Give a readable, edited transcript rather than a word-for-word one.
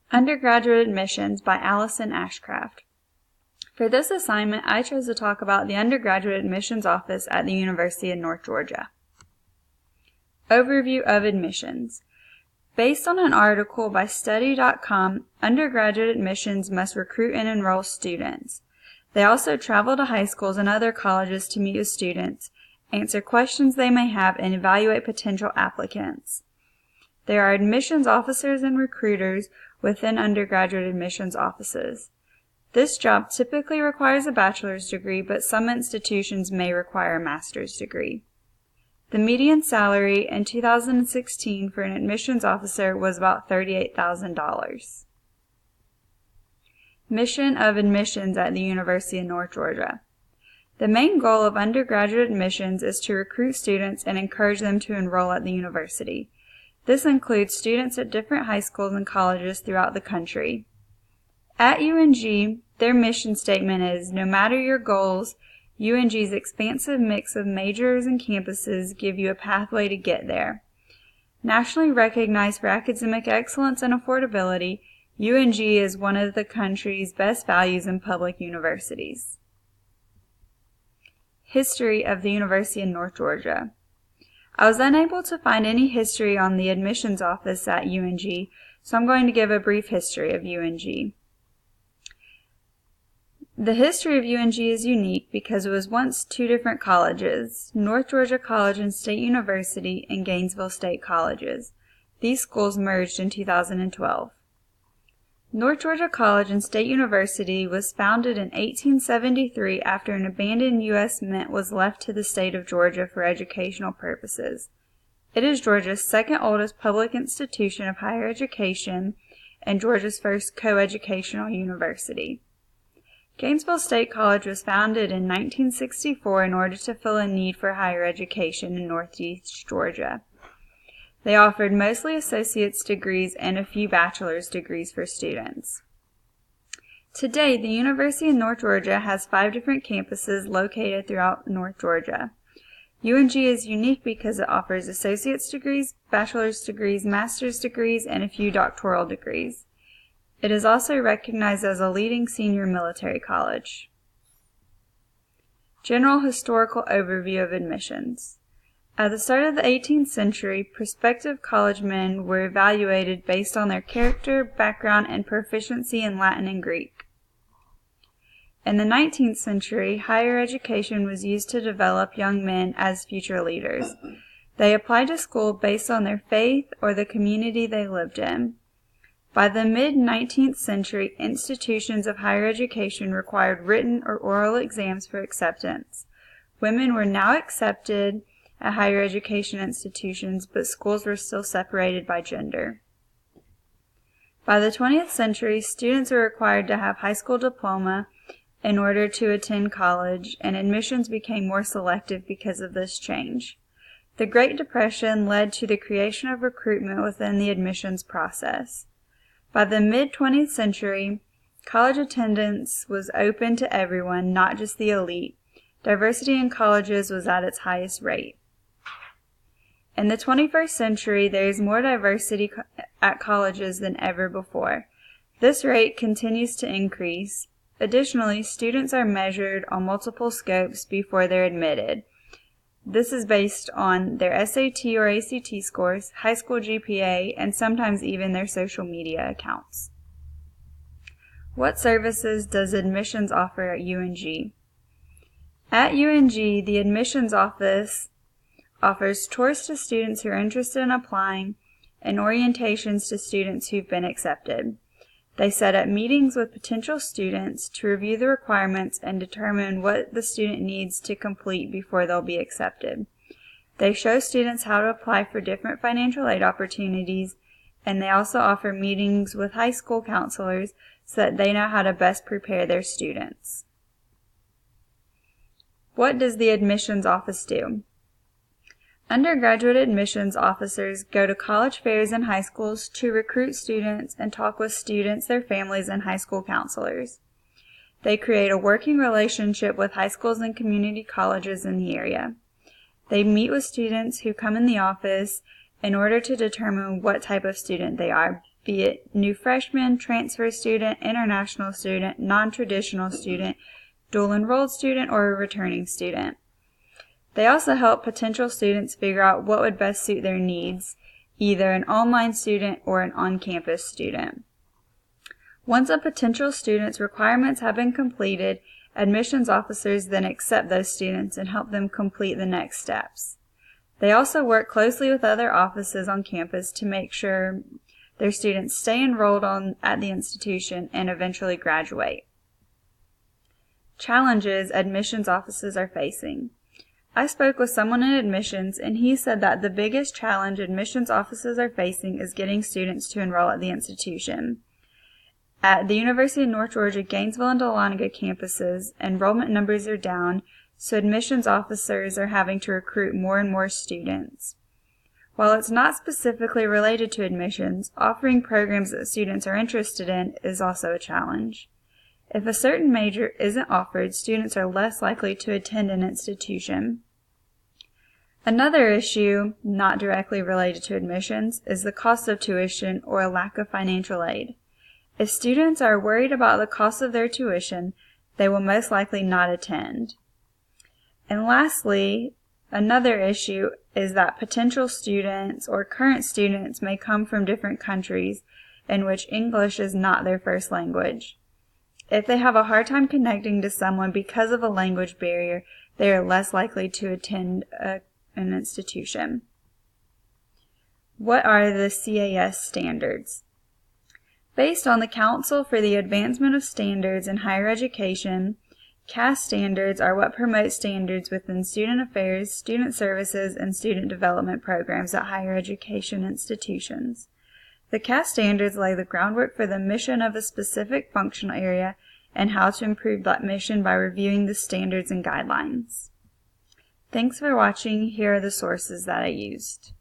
Undergraduate Admissions by Allison Ashcraft. For this assignment, I chose to talk about the Undergraduate Admissions Office at the University of North Georgia. Overview of admissions. Based on an article by Study.com, undergraduate admissions must recruit and enroll students. They also travel to high schools and other colleges to meet with students, answer questions they may have, and evaluate potential applicants. There are admissions officers and recruiters within undergraduate admissions offices. This job typically requires a bachelor's degree, but some institutions may require a master's degree. The median salary in 2016 for an admissions officer was about $38,000. Mission of admissions at the University of North Georgia. The main goal of undergraduate admissions is to recruit students and encourage them to enroll at the university. This includes students at different high schools and colleges throughout the country. At UNG, their mission statement is, no matter your goals, UNG's expansive mix of majors and campuses give you a pathway to get there. Nationally recognized for academic excellence and affordability, UNG is one of the country's best values in public universities. History of the University of North Georgia. I was unable to find any history on the admissions office at UNG, so I'm going to give a brief history of UNG. The history of UNG is unique because it was once two different colleges, North Georgia College and State University and Gainesville State Colleges. These schools merged in 2012. North Georgia College and State University was founded in 1873 after an abandoned U.S. mint was left to the state of Georgia for educational purposes. It is Georgia's second oldest public institution of higher education and Georgia's first coeducational university. Gainesville State College was founded in 1964 in order to fill a need for higher education in Northeast Georgia. They offered mostly associate's degrees and a few bachelor's degrees for students. Today, the University of North Georgia has 5 different campuses located throughout North Georgia. UNG is unique because it offers associate's degrees, bachelor's degrees, master's degrees, and a few doctoral degrees. It is also recognized as a leading senior military college. General historical overview of admissions. At the start of the 18th century, prospective college men were evaluated based on their character, background, and proficiency in Latin and Greek. In the 19th century, higher education was used to develop young men as future leaders. They applied to school based on their faith or the community they lived in. By the mid-19th century, institutions of higher education required written or oral exams for acceptance. Women were now accepted at higher education institutions, but schools were still separated by gender. By the 20th century, students were required to have high school diploma in order to attend college, and admissions became more selective because of this change. The Great Depression led to the creation of recruitment within the admissions process. By the mid-20th century, college attendance was open to everyone, not just the elite. Diversity in colleges was at its highest rate. In the 21st century, there is more diversity at colleges than ever before. This rate continues to increase. Additionally, students are measured on multiple scopes before they're admitted. This is based on their SAT or ACT scores, high school GPA, and sometimes even their social media accounts. What services does admissions offer at UNG? At UNG, the admissions office offers tours to students who are interested in applying and orientations to students who've been accepted. They set up meetings with potential students to review the requirements and determine what the student needs to complete before they'll be accepted. They show students how to apply for different financial aid opportunities, and they also offer meetings with high school counselors so that they know how to best prepare their students. What does the admissions office do? Undergraduate admissions officers go to college fairs and high schools to recruit students and talk with students, their families, and high school counselors. They create a working relationship with high schools and community colleges in the area. They meet with students who come in the office in order to determine what type of student they are, be it new freshman, transfer student, international student, non-traditional student, dual enrolled student, or a returning student. They also help potential students figure out what would best suit their needs, either an online student or an on-campus student. Once a potential student's requirements have been completed, admissions officers then accept those students and help them complete the next steps. They also work closely with other offices on campus to make sure their students stay enrolled at the institution and eventually graduate. Challenges admissions offices are facing. I spoke with someone in admissions, and he said that the biggest challenge admissions offices are facing is getting students to enroll at the institution. At the University of North Georgia, Gainesville, and Dahlonega campuses, enrollment numbers are down, so admissions officers are having to recruit more and more students. While it's not specifically related to admissions, offering programs that students are interested in is also a challenge. If a certain major isn't offered, students are less likely to attend an institution. Another issue, not directly related to admissions, is the cost of tuition or a lack of financial aid. If students are worried about the cost of their tuition, they will most likely not attend. And lastly, another issue is that potential students or current students may come from different countries in which English is not their first language. If they have a hard time connecting to someone because of a language barrier, they are less likely to attend an institution. What are the CAS standards? Based on the Council for the Advancement of Standards in Higher Education, CAS standards are what promote standards within student affairs, student services, and student development programs at higher education institutions. The CAS standards lay the groundwork for the mission of a specific functional area and how to improve that mission by reviewing the standards and guidelines. Thanks for watching. Here are the sources that I used.